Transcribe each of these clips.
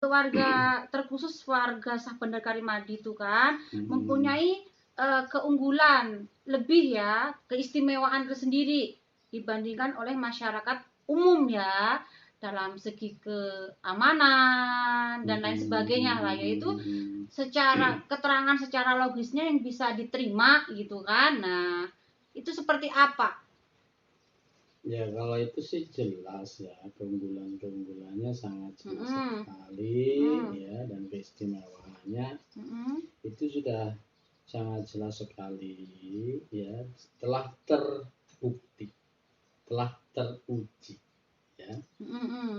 warga terkhusus warga Sah Bandar Karimadi itu kan mempunyai keunggulan lebih ya, keistimewaan tersendiri dibandingkan oleh masyarakat umum ya, dalam segi keamanan dan lain sebagainya lah, yaitu secara keterangan secara logisnya yang bisa diterima gitu kan. Nah, itu seperti apa? Ya kalau itu sih jelas ya, keunggulannya sangat jelas sekali ya, dan keistimewaannya itu sudah sangat jelas sekali ya, telah terbukti, telah teruji ya,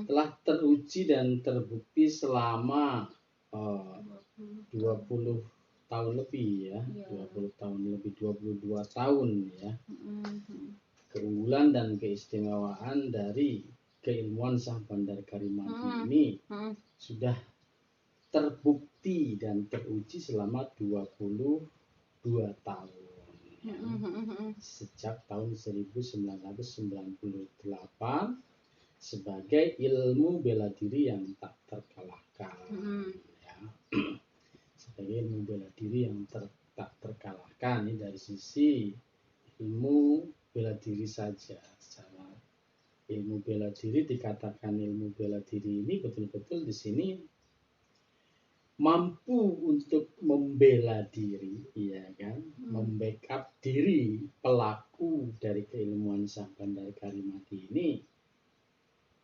telah teruji dan terbukti selama 20 tahun lebih ya, 20 tahun lebih, 22 tahun ya. Keunggulan dan keistimewaan dari keilmuan Sah Bandar Karimadi ini sudah terbukti dan teruji selama 22 tahun ya. Sejak tahun 1998 sebagai ilmu bela diri yang tak terkalahkan ya. Sebagai ilmu bela diri yang tak terkalahkan ini dari sisi ilmu bela diri saja. Secara ilmu bela diri, dikatakan ilmu bela diri ini betul-betul di sini mampu untuk membela diri, ya kan, membackup diri pelaku dari keilmuan Sah Bandar Karimadi ini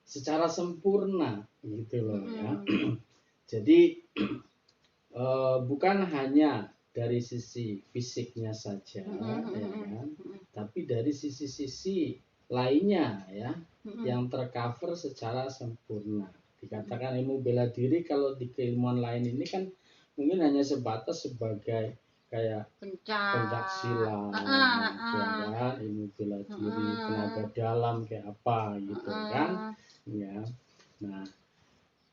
secara sempurna, gitu loh ya. Jadi bukan hanya dari sisi fisiknya saja, ya kan, tapi dari sisi-sisi lainnya ya, yang tercover secara sempurna. Dikatakan ilmu bela diri, kalau di keilmuan lain ini kan mungkin hanya sebatas sebagai kayak pencak silat, ya kan, ilmu bela diri, tenaga dalam kayak apa gitu kan, ya. Nah,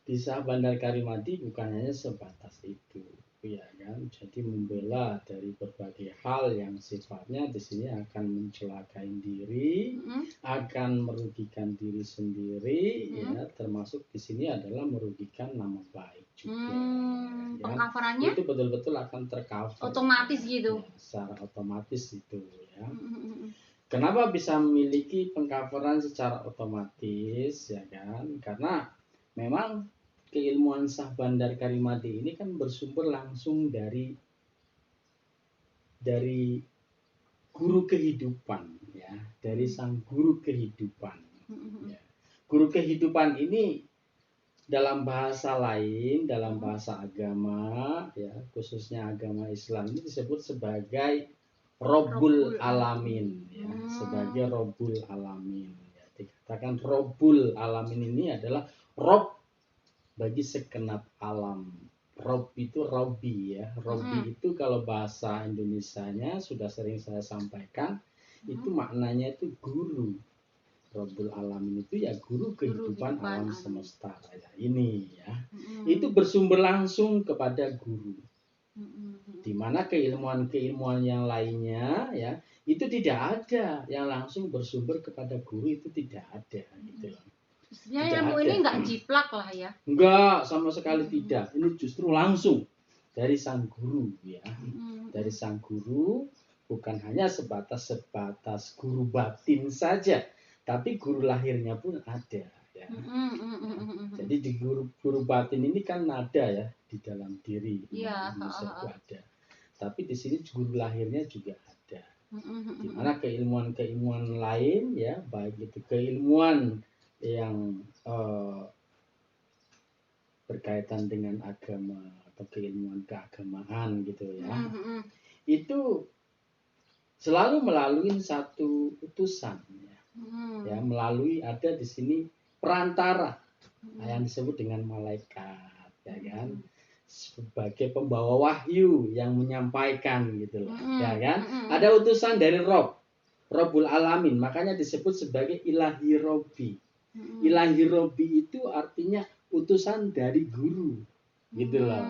di Sah Bandar Karimadi bukan hanya sebatas itu, ya kan. Jadi membela dari berbagai hal yang sifatnya di sini akan mencelakai diri, akan merugikan diri sendiri, ya, termasuk di sini adalah merugikan nama baik juga. Ya, pengcoverannya itu betul-betul akan tercover. Otomatis gitu. Ya, secara otomatis itu ya. Kenapa bisa memiliki pengcoveran secara otomatis, ya kan? Karena memang keilmuan Sah Bandar Karimadi ini kan bersumber langsung dari guru kehidupan ya, dari sang guru kehidupan. Ya. Guru kehidupan ini dalam bahasa lain, dalam bahasa agama ya, khususnya agama Islam ini disebut sebagai Robbul Alamin ya, sebagai Robbul Alamin ya. Dikatakan Robbul Alamin ini adalah Rob bagi segenap alam. Rob itu Robbi ya. Robbi itu kalau bahasa Indonesianya sudah sering saya sampaikan, itu maknanya itu guru. Robbul Alamin itu ya guru kehidupan alam semesta raya ini ya. Itu bersumber langsung kepada guru. Di mana keilmuan-keilmuan yang lainnya ya, itu tidak ada yang langsung bersumber kepada guru, itu tidak ada gitu loh. Sebenarnya ilmu ini enggak jiplak lah ya. Enggak, sama sekali tidak. Ini justru langsung dari sang guru ya. Dari sang guru, bukan hanya sebatas guru batin saja, tapi guru lahirnya pun ada ya. Jadi di guru batin ini kan ada ya di dalam diri manusia itu ada. Tapi di sini guru lahirnya juga ada. Di mana keilmuan-keilmuan lain ya, baik itu keilmuan yang berkaitan dengan agama atau keilmuan keagamaan gitu ya, itu selalu melalui satu utusan ya, ya, melalui ada di sini perantara yang disebut dengan malaikat ya kan, sebagai pembawa wahyu yang menyampaikan gitu loh ya kan. Ada utusan dari Robbul Alamin, makanya disebut sebagai Ilahi Robbi. Ilahi Robbi itu artinya utusan dari guru gitu loh.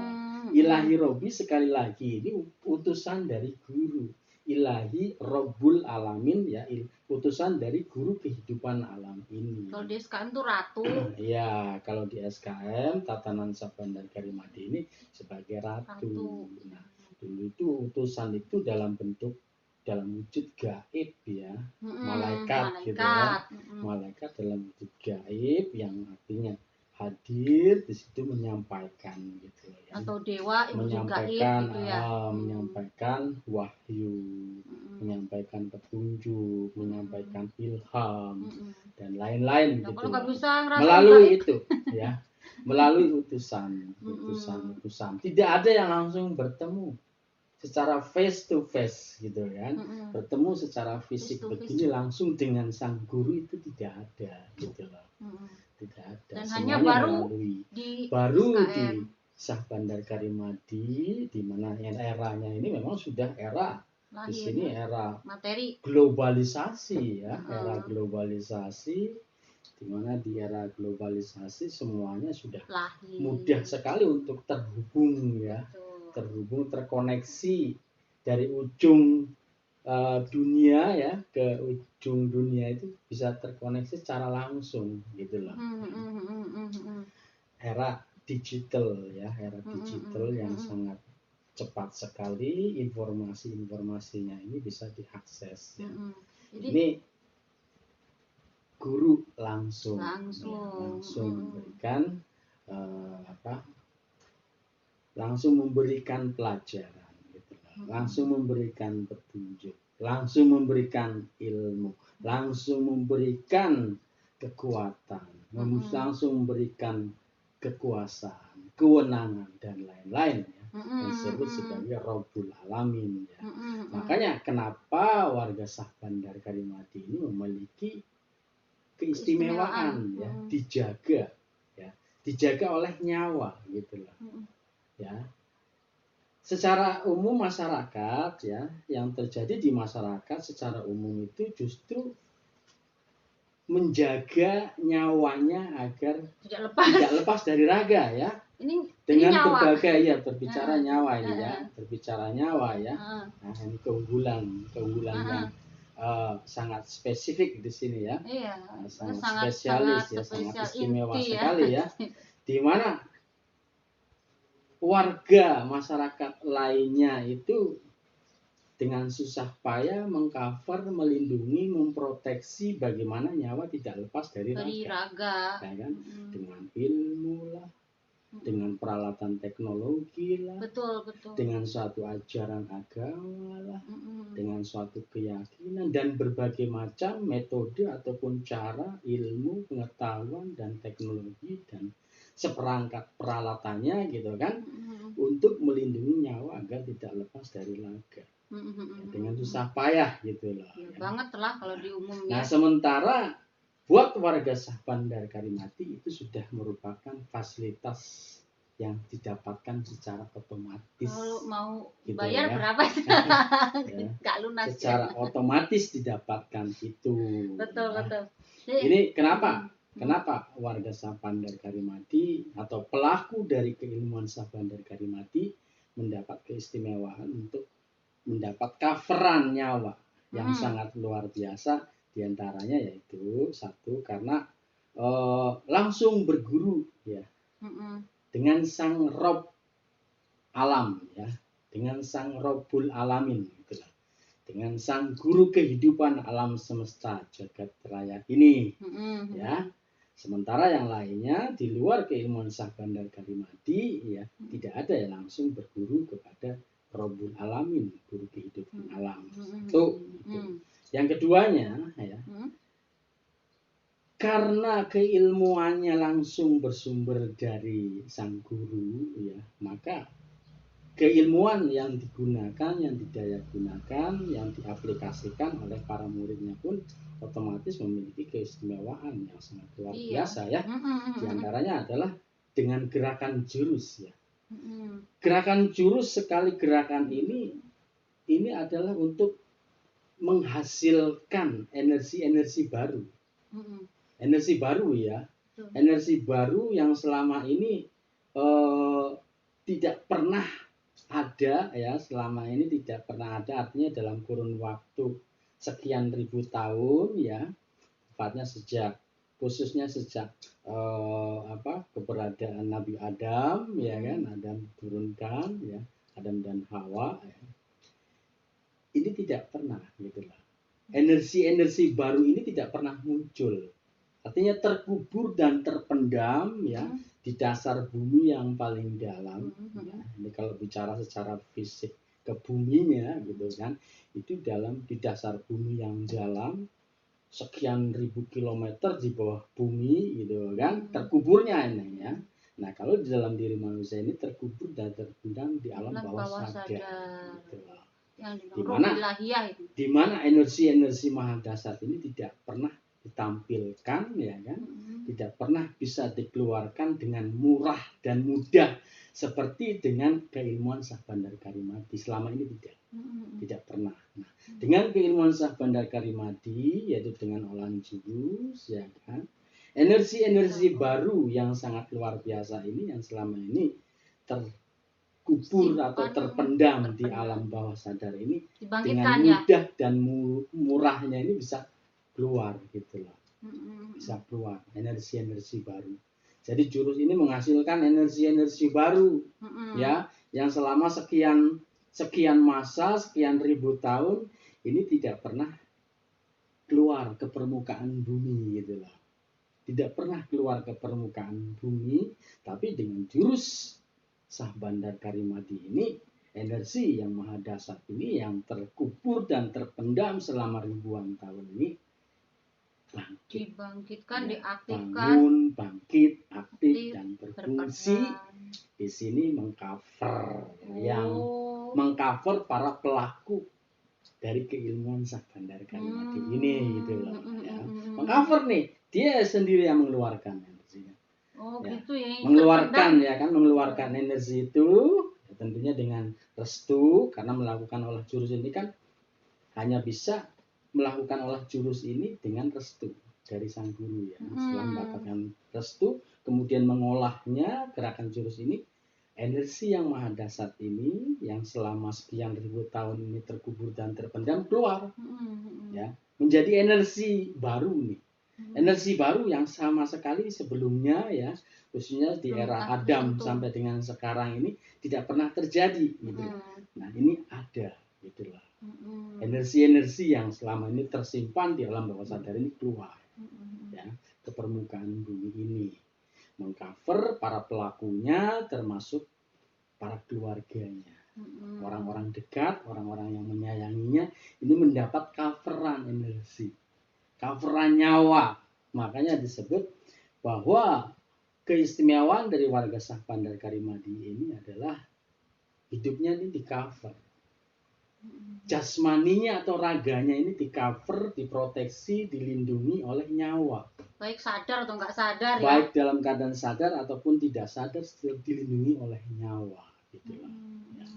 Ilahi Robbi sekali lagi ini utusan dari guru. ilahi Rabbul Alamin, ya, utusan dari guru kehidupan alam ini. Kalau di SKM tuh ratu. Ya, kalau di SKM Tatanan Sabandar Karimati ini sebagai ratu. Nah, dulu itu utusan itu dalam wujud gaib, ya, malaikat gitu ya, malaikat dalam wujud gaib yang artinya hadir di situ menyampaikan gitu ya, atau dewa yang menyampaikan gaib gitu ya. Menyampaikan wahyu, menyampaikan petunjuk, menyampaikan ilham dan lain-lain Nah, gitu kalau nggak ya. bisa Melalui gaib, itu ya, melalui utusan. Tidak ada yang langsung bertemu secara face to face gitu kan, bertemu secara fisik begini langsung dengan sang guru itu tidak ada gitu loh. Tidak ada. Dan semuanya hanya baru melalui di di Sabandar Karimati, di mana eranya ini memang sudah era lahir, di sini era materi globalisasi ya, era globalisasi, di mana di era globalisasi semuanya sudah lahir. Mudah sekali untuk terhubung ya. Betul. Terhubung, terkoneksi dari ujung dunia ya ke ujung dunia itu bisa terkoneksi secara langsung gitu loh. Era digital ya, era digital yang sangat cepat sekali, informasinya ini bisa diakses ya. Jadi, ini guru langsung memberikan langsung memberikan pelajaran gitu, langsung memberikan petunjuk, langsung memberikan ilmu, langsung memberikan kekuatan, langsung memberikan kekuasaan, kewenangan dan lain-lain ya, yang disebut sebagai Rabbul Alamin ya. Makanya kenapa warga Sabandar Karimati ini memiliki keistimewaan ya, dijaga oleh nyawa gitu loh. Ya, secara umum masyarakat ya, yang terjadi di masyarakat secara umum itu justru menjaga nyawanya agar tidak lepas dari raga ya. Dengan berbagai ya, berbicara nyawa ini ya, berbicara nyawa ya. Nah, ini keunggulan yang sangat spesifik di sini ya. Iya, sangat spesialis ya, sangat istimewa sekali ya. Di mana warga masyarakat lainnya itu dengan susah payah mengcover, melindungi, memproteksi bagaimana nyawa tidak lepas dari raga. Ya kan? Dengan ilmu lah, dengan peralatan teknologi lah, betul. dengan suatu ajaran agama lah, dengan suatu keyakinan dan berbagai macam metode ataupun cara, ilmu, pengetahuan dan teknologi dan seperangkat peralatannya gitu kan, untuk melindungi nyawa agar tidak lepas dari raga. Dengan susah payah gitu loh. Ya, banget lah kalau di umum ya. Nah, sementara buat warga Sabandar Karimati itu sudah merupakan fasilitas yang didapatkan secara otomatis. Kalau mau gitu bayar ya. berapa? Gak lunas. Secara otomatis didapatkan itu. Betul. Ini kenapa warga Sabandar Karimati atau pelaku dari keilmuan Sabandar Karimati mendapat keistimewaan untuk mendapat coveran nyawa yang sangat luar biasa, diantaranya yaitu satu, karena langsung berguru ya dengan sang Rob alam ya, dengan sang Rabbul Alamin gitu lah, dengan sang guru kehidupan alam semesta jagat raya ini ya. Sementara yang lainnya di luar keilmuan Sabandar Karimati ya, tidak ada yang langsung berguru kepada Rabbul Alamin, guru kehidupan alam. Itu. Yang keduanya ya, karena keilmuannya langsung bersumber dari sang guru ya, maka keilmuan yang digunakan, yang didayagunakan, yang diaplikasikan oleh para muridnya pun otomatis memiliki keistimewaan yang sangat luar biasa ya. Di antaranya adalah dengan gerakan jurus ya. Gerakan jurus, sekali gerakan ini adalah untuk menghasilkan energi baru. Energi baru ya. Energi baru yang selama ini tidak pernah ada ya, selama ini tidak pernah ada, artinya dalam kurun waktu sekian ribu tahun ya, tepatnya khususnya sejak keberadaan Nabi Adam ya kan, Adam turunkan ya, Adam dan Hawa ya. Ini tidak pernah gitulah. Energi-energi baru ini tidak pernah muncul. Artinya terkubur dan terpendam ya di dasar bumi yang paling dalam. Ya. Ini kalau bicara secara fisik ke buminya gitu kan, itu di dasar bumi yang dalam sekian ribu kilometer di bawah bumi gitu kan, terkuburnya ini ya. Nah, kalau di dalam diri manusia ini terkubur dan terpendam di alam bawah sadar. Gitu. Di mana energi-energi maha dasar ini tidak pernah ditampilkan ya kan, tidak pernah bisa dikeluarkan dengan murah dan mudah seperti dengan keilmuan Syah Bandar Karimati. Selama ini tidak pernah. Nah, dengan keilmuan Syah Bandar Karimati, yaitu dengan olahan jurus ya kan, energi-energi baru yang sangat luar biasa ini yang selama ini terkubur atau terpendam di alam bawah sadar ini dengan mudah dan murahnya ini bisa keluar gitu loh. Bisa keluar energi-energi baru. Jadi jurus ini menghasilkan energi-energi baru ya, yang selama sekian masa, sekian ribu tahun ini tidak pernah keluar ke permukaan bumi gitu loh. Tidak pernah keluar ke permukaan bumi, tapi dengan jurus Syah Bandar Karimati ini, energi yang maha dasar ini yang terkubur dan terpendam selama ribuan tahun ini dibangkitkan, diaktifkan, bangun, bangkit, aktif dan berfungsi. Di sini mengcover mengcover para pelaku dari keilmuan Syah Bandar Karimati ini gitu loh ya. Mengcover nih, dia sendiri yang mengeluarkan energinya. Gitu ya. Mengeluarkan energi itu ya, tentunya dengan restu, karena melakukan olah jurus ini kan hanya bisa melakukan olah jurus ini dengan restu dari sang guru ya. Setelah mendapatkan restu, kemudian mengolahnya, gerakan jurus ini, energi yang maha dasar ini yang selama sekian ribu tahun ini terkubur dan terpendam keluar ya, menjadi energi baru nih. Energi baru yang sama sekali sebelumnya ya, khususnya di era Adam sampai dengan sekarang ini tidak pernah terjadi gitu. Nah, ini ada gitulah. Energi-energi yang selama ini tersimpan di alam bawah sadar ini keluar ya ke permukaan bumi ini, mengcover para pelakunya termasuk para keluarganya, orang-orang dekat, orang-orang yang menyayanginya ini mendapat coveran energi, coveran nyawa. Makanya disebut bahwa keistimewaan dari warga Syah Bandar Karimati ini adalah hidupnya ini di cover. Jasmaninya atau raganya ini di cover, diproteksi, dilindungi oleh nyawa. Baik sadar atau enggak sadar ya. Baik dalam keadaan sadar ataupun tidak sadar, dilindungi oleh nyawa. Gitulah. Ya.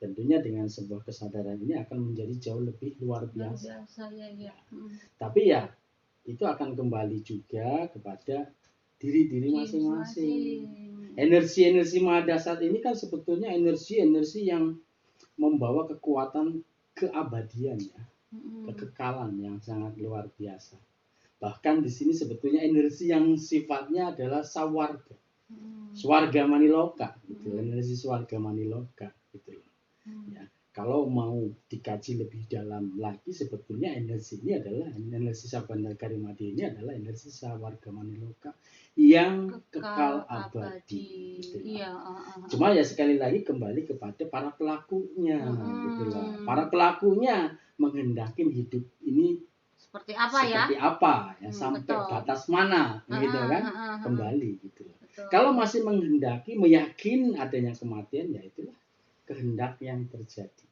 Tentunya dengan sebuah kesadaran ini akan menjadi jauh lebih luar biasa. Ya. Tapi ya itu akan kembali juga kepada diri-diri masing-masing. Energi-energi maha dasar ini kan sebetulnya energi-energi yang membawa kekuatan keabadian ya, kekekalan yang sangat luar biasa. Bahkan di sini sebetulnya energi yang sifatnya adalah sawarga, swarga maniloka, gitu. Energi swarga maniloka, gitu. Ya, kalau mau dikaji lebih dalam lagi, sebetulnya energi ini adalah energi Syah Bandar Karimati ini adalah energi swarga maniloka yang kekal abadi. Gitu. Iya, Cuma ya sekali lagi kembali kepada para pelakunya, gitulah. Para pelakunya menghendaki hidup ini seperti apa ya, sampai batas mana, gitu kan? Kembali gitu. Kalau masih menghendaki, meyakin adanya kematian, ya itulah kehendak yang terjadi.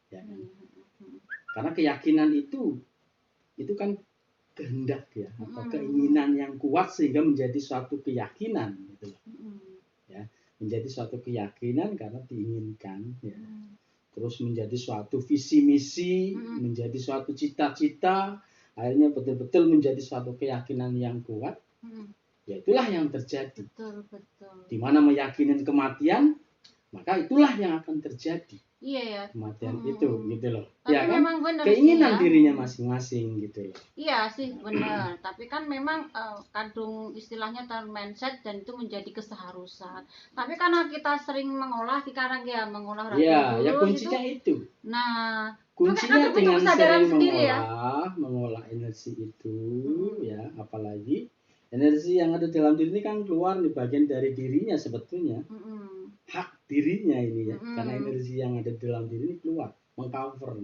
Ya kan? Karena keyakinan itu kan kehendak ya, atau keinginan yang kuat sehingga menjadi suatu keyakinan gitu loh. Ya, menjadi suatu keyakinan karena diinginkan ya. Terus menjadi suatu visi misi, menjadi suatu cita-cita, akhirnya betul-betul menjadi suatu keyakinan yang kuat. Ya itulah yang terjadi. Betul. Di mana meyakini kematian, maka itulah yang akan terjadi, Iya ya. kematian itu gitu loh. Tapi Ya kan memang benar sih keinginan ya. dirinya masing-masing gitu loh. Iya sih benar, tapi kan memang kadung istilahnya mindset dan itu menjadi keseharusan. Tapi karena kita sering mengolah sekarang ya mengolah Ya, ragi ya lurus kuncinya itu. nah Kuncinya terbentuk dengan kesadaran sering sendiri ya. mengolah energi itu, ya, apalagi energi yang ada dalam diri ini kan keluar di bagian dari dirinya sebetulnya, hak dirinya ini ya, karena energi yang ada dalam diri ini keluar, mengcover.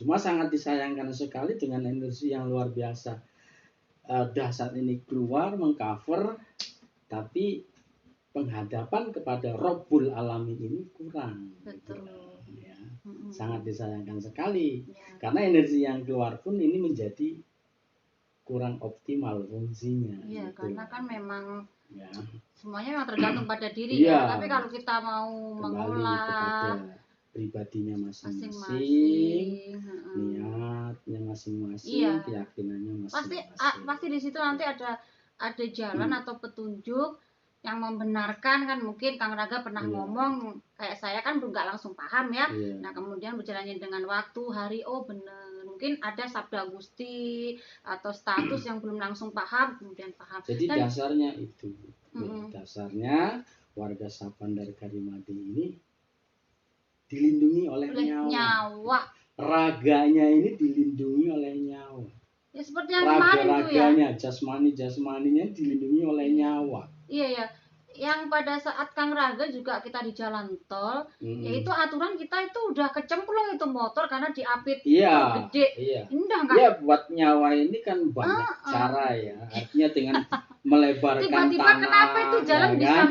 Cuma sangat disayangkan sekali dengan energi yang luar biasa dahsyat ini keluar, mengcover, tapi penghadapan kepada Rabbul Alamin ini kurang. Betul. Ya. Sangat disayangkan sekali, ya. Karena energi yang keluar pun ini menjadi kurang optimal fungsinya. Iya, gitu. karena kan memang ya. Semuanya memang tergantung pada diri ya. Tapi kalau kita mau mengolah kepada pribadinya masing-masing, niatnya masing-masing, keyakinannya masing-masing. Pasti di situ nanti ada jalan atau petunjuk yang membenarkan kan. Mungkin Kang Raga pernah ngomong kayak saya kan nggak langsung paham ya. Nah kemudian berjalannya dengan waktu hari, oh bener mungkin ada sabda Gusti atau status yang belum langsung paham kemudian paham. Jadi dasarnya itu, dasarnya warga Sapandar Karimati ini dilindungi oleh nyawa. Raganya ini dilindungi oleh nyawa. Ya seperti yang kemarin tuh ya. Raganya, jasmaninya dilindungi oleh nyawa. Iya ya. Yang pada saat Kang Raga juga kita di jalan tol, yaitu aturan kita itu udah kecemplung itu motor karena diapit gede. Iya. Indah kan? Iya, buat nyawa ini kan banyak cara ya. Artinya dengan melebarkan tiba-tiba tanah. Kenapa itu jalan ya kan?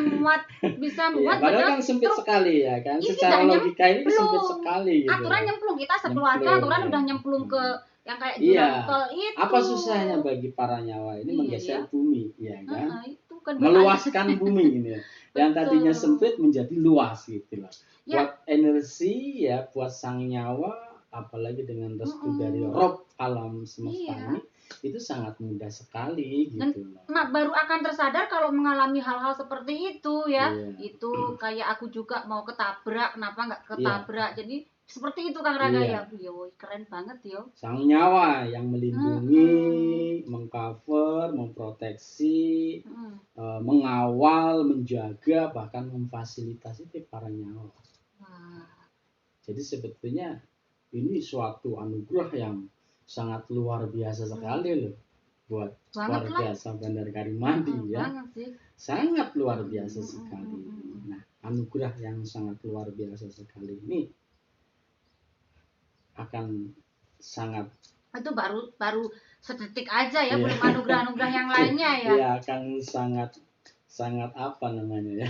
bisa muat padahal kan sempit sekali ya kan. Secara logika ini sempit sekali gitu. Aturan nyemplung, kita sekeluarga aturan udah nyemplung ke yang kayak jurang tol itu. Apa susahnya bagi para nyawa ini menggeser bumi, ya kan? Itu kan meluaskan bumi ini. Yang tadinya sempit menjadi luas gitu loh. Buat energi ya, buat sang nyawa, apalagi dengan restu dari Rob alam semesta ini, itu sangat mudah sekali gitu loh. Nah, baru akan tersadar kalau mengalami hal-hal seperti itu ya. Itu kayak aku juga mau ketabrak, kenapa nggak ketabrak? Jadi seperti itu Kang Raga ya. Yo, keren banget yo. Sang nyawa yang melindungi, mengcover, memproteksi, mengawal, menjaga, bahkan memfasilitasi para nyawa. Jadi sebetulnya ini suatu anugerah yang sangat luar biasa sekali loh buat warga Sapandar Karimati ya. Sangat luar biasa sekali. Nah, anugerah yang sangat luar biasa sekali ini akan sangat itu baru sedetik aja ya, belum anugerah-anugerah yang lainnya ya. Iya, akan sangat apa namanya ya?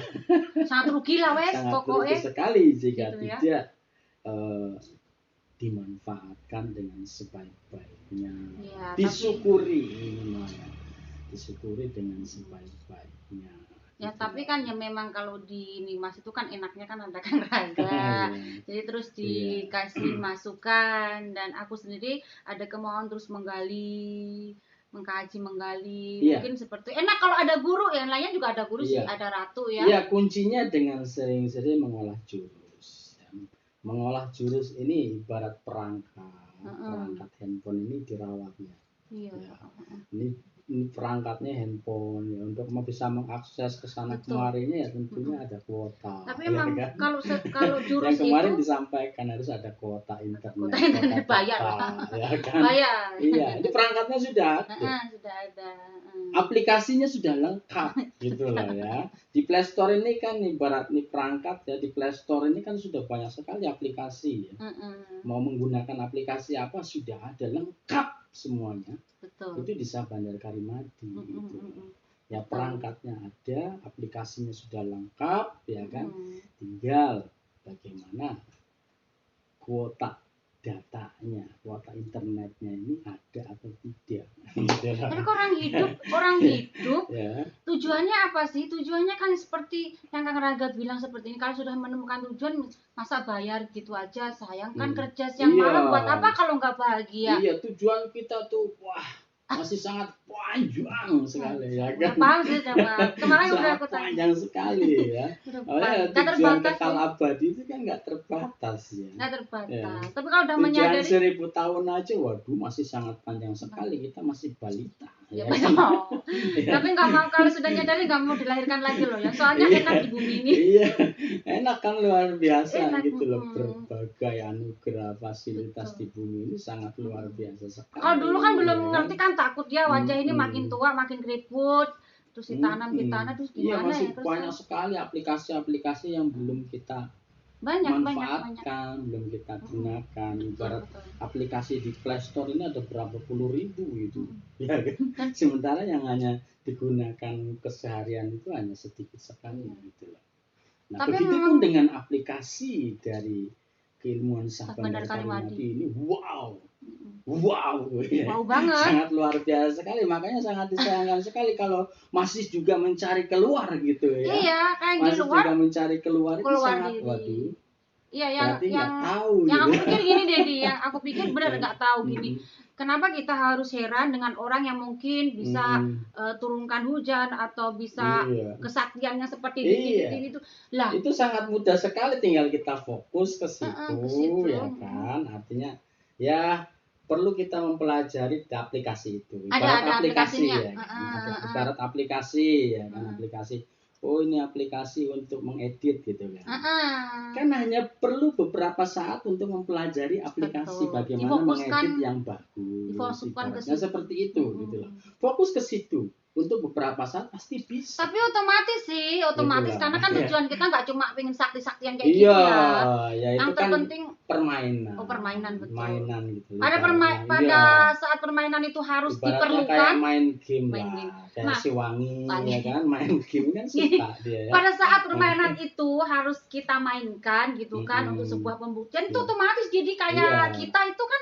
Sangat rugi lah wes pokoknya. Sangat rugi sekali jika gitu tidak dimanfaatkan dengan sebaik-baiknya. Ya, disyukuri disyukuri dengan sebaik-baiknya. Ya gitu. Tapi kan ya memang kalau di Nimas itu kan enaknya kan ada Kang Raga. Jadi terus dikasih masukan dan aku sendiri ada kemauan terus menggali. Mungkin seperti enak kalau ada guru, yang lainnya juga ada guru sih, ada Ratu ya. Iya, kuncinya dengan sering-sering mengolah jurus. Mengolah jurus ini ibarat perangkat handphone ini dirawatnya. Iya. Ya. Ini perangkatnya handphone ya, untuk bisa mengakses ke sana kemarinya ya tentunya ada kuota. Tapi emang ya, kan? kalau jurus yang kemarin itu disampaikan harus ada kuota internet. Kuota internet bayar ya kan? Bayar. Iya, ini perangkatnya sudah ada. Sudah ada. Aplikasinya sudah lengkap gitu loh ya. Di Play Store ini kan ibarat nih perangkat ya, di Play Store ini kan sudah banyak sekali aplikasi ya. Mau menggunakan aplikasi apa sudah ada lengkap semuanya. Betul. Itu di Sapandar Karimati gitu. Ya perangkatnya ada, aplikasinya sudah lengkap ya kan. Tinggal bagaimana kuota datanya, kuota internetnya ini ada atau tidak. Tapi orang hidup ya. Tujuannya apa sih? Tujuannya kan seperti yang Kang Raga bilang seperti ini, kalau sudah menemukan tujuan masa bayar gitu aja, sayang kan kerja siang malam buat apa kalau nggak bahagia? Iya, tujuan kita tuh masih sangat panjang sekali ya Udah kan. paham sih coba. Kemarin udah Sangat aku tanya. panjang sekali ya. Udah Oh ya, paham. Nggak tujuan terbatas kekal sih. abadi itu kan nggak terbatas ya. Nggak Ya. terbatas. Tapi kalau udah Tujuan menyadari 1000 tahun aja, waduh masih sangat panjang sekali. Kita masih balita. ya Ya betul. kan? Ya. Tapi nggak mau kalau sudah nyadari nggak mau dilahirkan lagi loh ya. Soalnya Iya. enak di bumi ini. Iya, enak kan, luar biasa Enak, gitu loh. mm-mm. Berbagai anugerah fasilitas Betul. di bumi ini sangat luar biasa sekali. Kalau dulu kan belum ya ngerti kan takut ya wajah ini makin tua makin keriput terus ditanam di tanah terus Iya, gimana masih ya terus banyak kan sekali aplikasi-aplikasi yang belum kita banyak. manfaatkan, belum kita gunakan. Ibarat Betul. aplikasi di Play Store ini ada berapa puluh ribu gitu, Mm. ya kan? Sementara yang hanya digunakan keseharian itu hanya sedikit sekali gitu loh. Nah, Tapi begitupun memang dengan aplikasi dari keilmuan Syah Bandar Karimati. Karimati ini, wow, ya. Wow banget. Sangat luar biasa sekali. Makanya sangat disayangkan sekali kalau masih juga mencari keluar gitu ya. Iya, kayak di Masih luar juga mencari keluar itu sangat, diri. waduh. Iya, Berarti nggak tahu yang gitu. aku pikir gini Dedi, yang aku pikir benar nggak tahu gini. Kenapa kita harus heran dengan orang yang mungkin bisa turunkan hujan atau bisa Iya. kesaktiannya seperti Iya. itu. Lah, Itu sangat mudah sekali, tinggal kita fokus ke situ, ke situ. ya kan? Artinya ya perlu kita mempelajari di aplikasi itu. Ada aplikasi aplikasinya. ya. Ibarat aplikasi ya kan, aplikasi. Oh, ini aplikasi untuk mengedit gitu kan. Kan hanya perlu beberapa saat untuk mempelajari aplikasi. Betul. Bagaimana mengedit yang bagus. Difokuskan ke Ibaratnya situ. seperti itu gitu loh. Fokus ke situ. Untuk beberapa saat pasti bisa. Tapi otomatis Itulah. karena kan Iya. tujuan kita nggak cuma pengen sakti-saktian kayak gitu ya. Ya itu Yang kan terpenting permainan. permainan, betul. Mainan gitu. Pada saat permainan itu harus Ibaratnya diperlukan. kayak main game Main lah. game. Kayak Nah, si Wangi ya kan, main game kan suka dia ya. Pada saat permainan itu harus kita mainkan gitu kan untuk sebuah pembuktian itu otomatis jadi kayak kita itu kan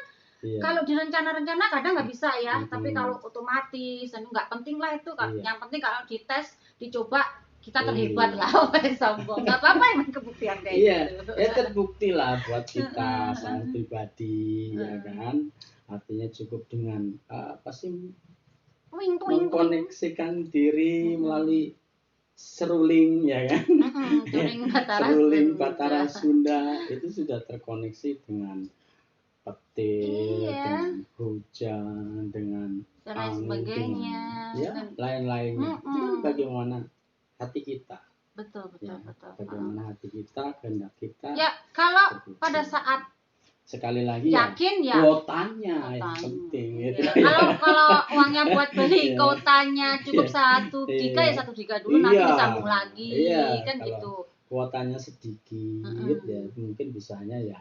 kalau direncana-rencana kadang nggak bisa ya, tapi kalau otomatis nggak penting lah itu kan. Yang penting kalau dites, dicoba kita terhebat lah, sombong. Nggak apa-apa emang kebuktian kayak gitu. Ya terbukti lah buat kita secara pribadi ya kan. Artinya cukup dengan apa sih, mengkoneksikan diri melalui seruling ya kan. Seruling Batara Sunda itu sudah terkoneksi dengan petir, dengan hujan, dengan dan lain sebagainya, lain-lainnya. Itu kan bagaimana hati kita. Betul. Bagaimana hati kita, kehendak kita. Ya, kalau pada saat sekali lagi yakin ya kuotanya yang penting gitu. Kalau uangnya buat beli kuotanya cukup 1 giga ya 1 giga dulu, nanti disambung lagi kan gitu. Kuotanya sedikit ya mungkin bisanya ya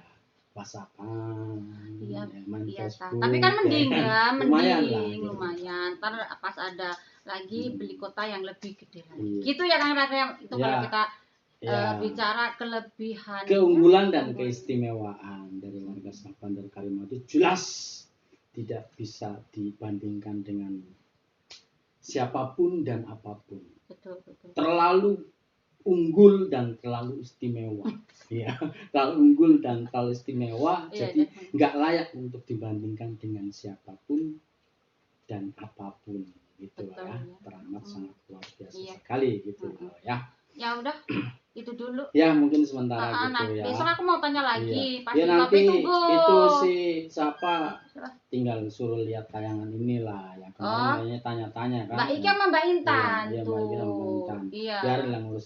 WhatsApp-an, main Facebook. Tapi kan mending ya, lumayan. Ntar pas ada lagi beli kota yang lebih gede lagi. Gitu ya kan itu kalau kita bicara kelebihan, keunggulan dan keistimewaan dari warga Syah Bandar Karimati jelas tidak bisa dibandingkan dengan siapapun dan apapun. Betul. Terlalu unggul dan terlalu istimewa. Ya, terlalu unggul dan terlalu istimewa, jadi nggak layak untuk dibandingkan dengan siapapun dan apapun gitu ya. Teramat sangat luar biasa sekali gitu ya. Ya udah, itu dulu. Ya mungkin sementara gitu ya. Besok aku mau tanya lagi. Pasti nanti itu si siapa tinggal suruh lihat tayangan inilah ya. Kemarin tanya-tanya kan. Mbak Ika sama Mbak Intan tuh. Iya, Mbak Ika sama Mbak Intan. Biarin lah ngurus